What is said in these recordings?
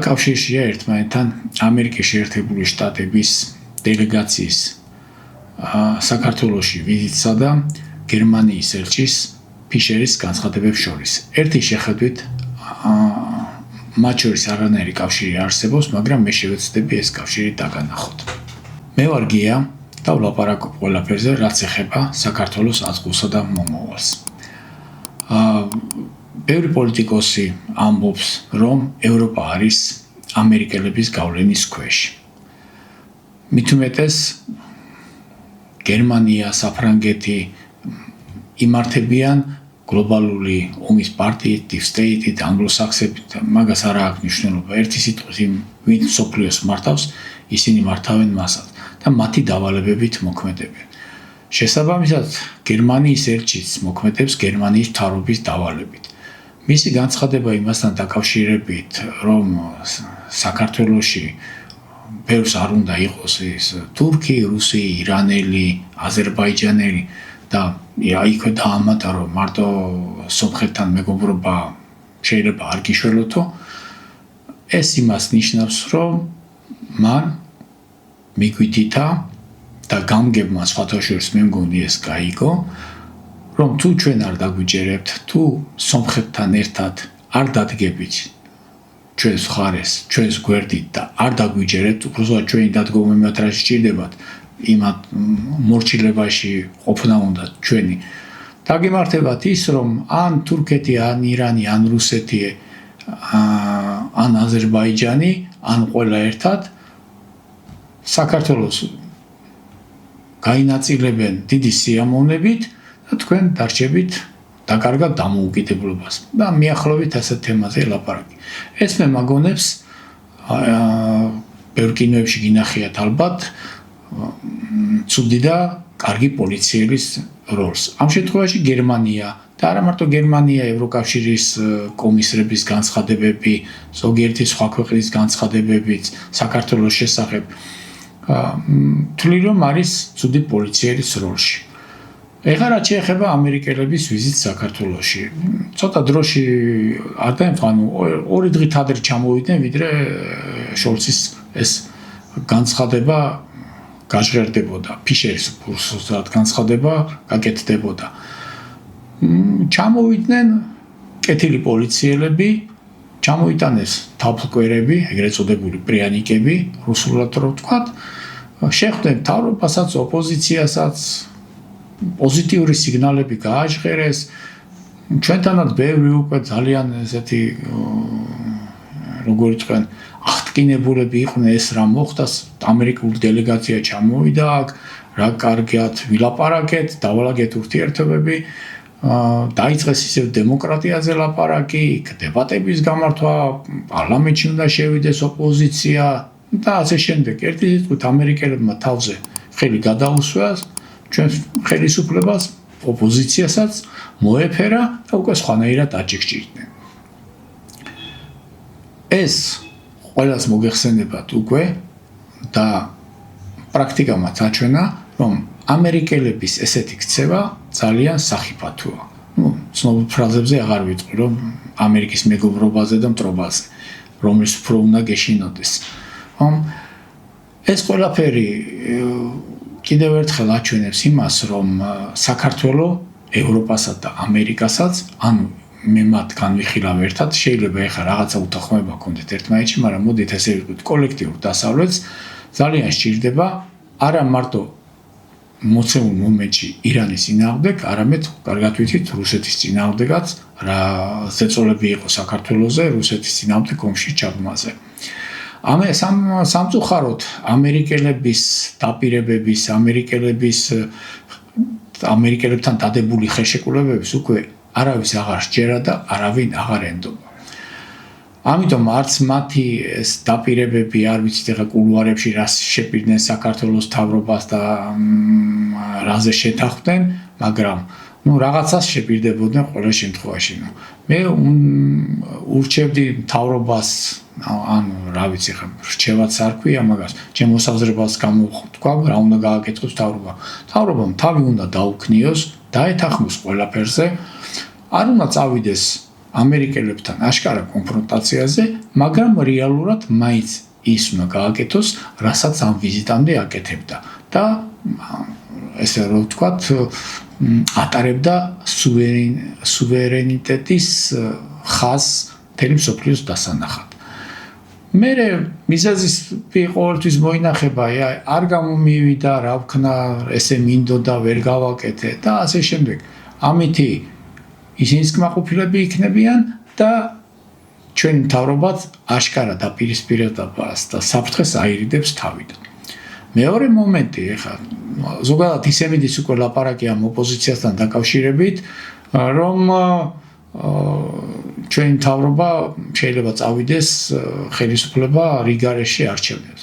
კავშირშია ერთმანეთთან ამერიკის შეერთებული შტატების დელეგაციის საქართველოში ვიზიტსა და გერმანიის ელჩის ფიშერის განცხადებებს შორის. ერთი შეხედვით მათ შორის არანაირი კავშირი არსებობს, მაგრამ მე შევეცდები ეს კავშირი დაგანახოთ. მე ვარ გია და ვლაპარაკობ ყველაფერზე, რაც ეხება საქართველოს აზღულსა და მომავალს. ბევრი პოლიტიკოსი ამბობს, რომ ევროპა არის ამერიკელების გავლენის ქვეშ. მით უმეტეს გერმანია, საფრანგეთი იმართებიან გლობალური ომის პარტიით, deep state-ით, ანგლოსაქსებით, მაგას არ აქვს მნიშვნელობა. ერთი სიტყვით ვინ მსოფლიოს მართავს, ისინი მართავენ მასაც და მათი დავალებებით მოქმედებენ. შესაბამისად, გერმანიის ელჩიც მოქმედებს გერმანიის მთავრობის დავალებით. მისი განცხადება იმასთან დაკავშირებით, რომ საქართველოში ბევრს არ უნდა იყოს ის თურქი, რუსი, ირანელი, აზერბაიჯანელი და აიქვე დაამატა, რომ მარტო სომხეთთან მეგობრობა შეიძლება არ გიშველოთო, ეს იმას ნიშნავს, რომ მან მიგვიდითა და გამგებმა სხვათა შორის მე მგონი ეს გაიგო, რომ თუ ჩვენ არ დაგვიჯერებთ, თუ სომხეთთან ერთად არ დადგებით ჩვენს მხარეს, ჩვენს გვერდით და არ დაგვიჯერებთ, უბრალოდ ჩვენი დადგომა მათ რა სჭირდებათ, იმათ მორჩილებაში ყოფნა უნდა ჩვენი. დაგემართებათ ის, რომ ან თურქეთი, ან ირანი, ან რუსეთი, ან აზერბაიჯანი, ან ყველა ერთად საქართველოს გაინაწილებენ დიდი სიამოვნებით და თქვენ დარჩებით დაკარგად დამოუკიდებლობას და მიახლოვით ასეთ თემაზე ლაპარაკი. ეს მე მაგონებს ბევრ კინოებში გინახიათ ალბათ ცუდი და კარგი პოლიციელის როლს. ამ შემთხვევაში გერმანია და არა მარტო გერმანია, ევროკავშირის კომისრების განცხადებები, ზოგიერთი სხვა ქვეყნის განცხადებებიც საქართველოს შესახებ თვლი რომ არის ცუდი პოლიციელის როლში. ეხლა რაც შეეხება ამერიკელების ვიზიტს საქართველოში. ცოტა დროში არ დაემთხვა, ორი დღით ადრე ჩამოვიდნენ, ვიდრე შოლცის ეს განცხადება გაჟღერდებოდა, ფიშერის უბრალოდ განცხადება გაკეთდებოდა. ჩამოვიდნენ კეთილი პოლიციელები, ჩამოიტანეს თაფლკვერები, ეგრეთ წოდებული პრიანიკები, რუსულად რო ვთქვათ, შეხვდნენ მთავრობასაც, ოპოზიციასაც, პოზიტიური სიგნალები გააჟღერეს, ჩვენთანაც ბევრი უკვე ძალიან ესეთი როგორ იტყვიან, აღტკინებულები იყვნენ ეს რა მოხდა, ამერიკული დელეგაცია ჩამოვიდა აქ, რა კარგად ვილაპარაკეთ, დავალაგეთ ურთიერთობები, დაიწყეს ისევ დემოკრატიაზე ლაპარაკი, დებატების გამართვა, პარლამენტში უნდა შევიდეს ოპოზიცია და ასე შემდეგ. ერთი სიტყვით ამერიკელებმა თავზე ხელი გადაუსვას, ჩვენ ხელისუფლებას, ოპოზიციასაც მოეფერა და უკვე სხვანაირად აჯექჭირდნენ. ეს ყველას მოგეხსენებათ უკვე და პრაქტიკამაც აჩვენა, რომ ამერიკელების ესეთი ქცევა ძალიან სახიფათოა. ცნობილ ფრაზებზე აღარ ვიტყვი, რომ ამერიკის მეგობრობაზე და მტრობაზე, რომლის უფრო უნდა გეშინოდეს. ეს ყველაფერი კიდევ ერთხელ აჩვენებს იმას, რომ საქართველო ევროპასა და ამერიკასაც, ანუ მე მათგან ვიხილავ ერთად, შეიძლება ეხლა რაღაცა უთანხმოება გქონდეთ ერთმანეთში, მაგრამ მოდით ესე ვიტყვით, კოლექტიურ დასავლეთს ძალიან სჭირდება არა მარტო მოცემულ მომენტში ირანის წინააღმდეგ, არამედ კარგად ვიცით რუსეთის წინააღმდეგაც, რა ზეწოლები იყო საქართველოზე, რუსეთის წინააღმდეგ ომში ჩაბმაზე. სამწუხაროდ ამერიკელების დაპირებების, ამერიკელებთან დადებული ხელშეკრულებების უკვე არავის აღარ სჯერა და არავინ აღარ ენდობა. ამიტომ არც მათი ეს დაპირებები, არ ვიცით ეხლა კულუარებში რას შეპირდნენ საქართველოს მთავრობას და რაზე შეთანხმდნენ, მაგრამ რაღაცას შეპირდებოდნენ ყველა შემთხვევაში. მე ურჩევდი მთავრობას, ანუ რა ვიცი ხა რჩევაც არ ქვია მაგას, ჩემ მოსაზრებას გამოვთქვა, რა უნდა გააკეთოს მთავრობამ თავი უნდა დაუქნიოს, დაეთანხმოს ყველაფერზე, არ უნდა წავიდეს ამერიკელებთან აშკარა კონფრონტაციაზე, მაგრამ რეალურად მაინც ის უნდა გააკეთოს, რასაც ამ ვიზიტამდე აკეთებდა და ესე რომ ვთქვათ, ატარებდა სუვერენიტეტის ხაზს მთელი მსოფლიოს დასანახად. მე მიზეზის ყოველთვის მოინახება, არ გამომივიდა, რა ვქნა, ესე მინდოდა, ვერ გავაკეთე და ასე შემდეგ. ამითი ისინიც კმაყოფილები იქნებიან და ჩვენი მთავრობაც აშკარა დაპირისპირებას და საფრთხეს აირიდებს თავიდან. მეორე მომენტი, ეხლა ზოგადად ისე უკვე ლაპარაკი ამ ოპოზიციასთან დაკავშირებით, რომ ჩვენი მთავრობა შეიძლება წავიდეს ხელისუფლება რიგარეში არჩევნებს.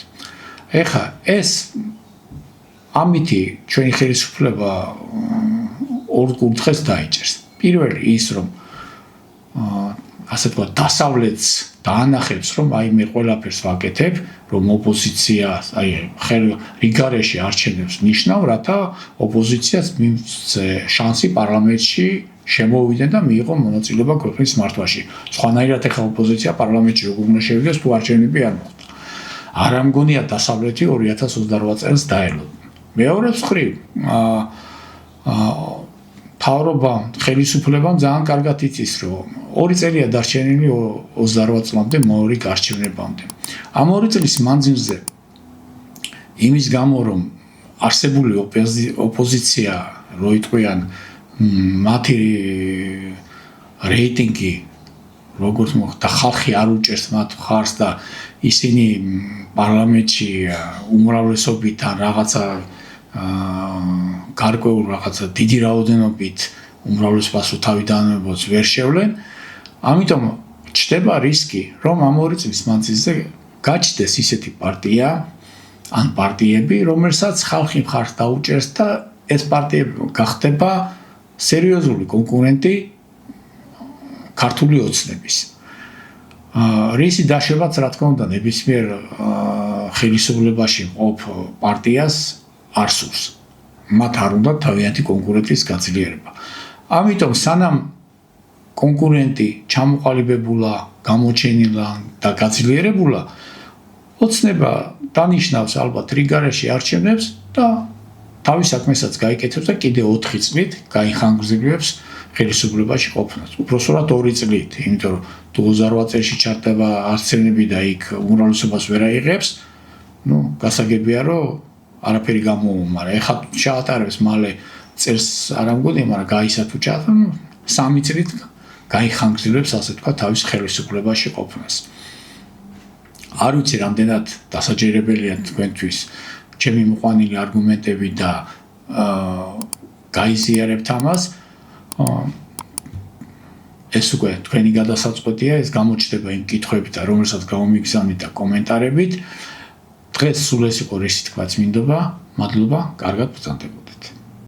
ეხლა ეს ამითი ჩვენი ხელისუფლება ორ კუთხეს დაიჭერს. პირველი ის, რომ ასე თქვა დასავლეთს დაანახებს, რომ აი მე ყველაფერს ვაკეთებ, რომ ოპოზიცია აი რიგარეში არჩევნებს ნიშნავ, რათა ოპოზიციას მივცე შანსი პარლამენტში შემოვიდნენ და მიიღო მონაწილეობა ქვეყნის მართვაში. სხვანაირად ეხლა ოპოზიცია პარლამენტში როგორ უნდა შევიდეს, თუ არჩევნები არ მოხდა. არ ამგონია დასავლეთი 2028 წელს დაელოდა. მეორე მხრივ, მთავრობა, ხელისუფლებამ ძალიან კარგად იცის, რომ 2 წელია დარჩენილი 28 წლამდე მეორე გარჩევნებამდე. ამ 2 წლის მანძილზე იმის გამო, რომ არსებული ოპოზიცია რო იტყვიან მათი რეიტინგი როგორც მოხდა, ხალხი არ უჭერს მათ მხარს და ისინი პარლამენტში უმრავლესობით ან რაღაცა გარკვეულ რაღაცა დიდი რაოდენობით უმრავლესობას თავიდანვებოს ვერ შევლენ. ამიტომ ჩნდება რისკი, რომ ამ 2 წლის მანძილზე გაჩნდეს ისეთი პარტია ან პარტიები, რომელსაც ხალხი მხარს დაუჭერს და ეს პარტიები გახდება სერიოზული კონკურენტი ქართული ოცნების. რისი დაშვებაც რა თქმა უნდა ნებისმიერ ხელისუფლებაში მყოფ პარტიას არ სურს. მათ არ უნდა თავიანთი კონკურენტის გაძლიერება. ამიტომ სანამ კონკურენტი ჩამოყალიბებულა, გამოჩენილა და გაძლიერებულა, ოცნება დანიშნავს ალბათ რიგარეში არჩევნებს და თავის საქმესაც გაიკეთებს და კიდე 4 წლით გაიხანგრძლივებს ხელისუფლებაში ყოფნას. უпроსტად 2 წლით, იმიტომ რომ 2008 წელს ჩართება არჩევნები და იქ უმრავლესობას ვერ აიღებს, გასაგებია რომ არაფერი გამოუვა, მაგრამ ეხლა ჩაატარებს მალე წელს არ ამგონია, მაგრამ გაისა თუ ჩაატარ, 3 წლით გაიხანგრძლივებს ასე თქვა თავის ხელისუფლებაში ყოფნას. არ ვიცი რამდენად დასაჯერებელია თქვენთვის ჩემი მოყვანილი არგუმენტები და გაიზიარებთ ამას. ეს უკვე თქვენი გადასაწყვეტია, ეს გამოჩნდება იმ კითხვებით, რომელსაც გამომიგზავნით და კომენტარებით. დღეს სულ ეს იყო რისი თქვაც მინდობა. მადლობა, კარგად ბრძანდებოდეთ.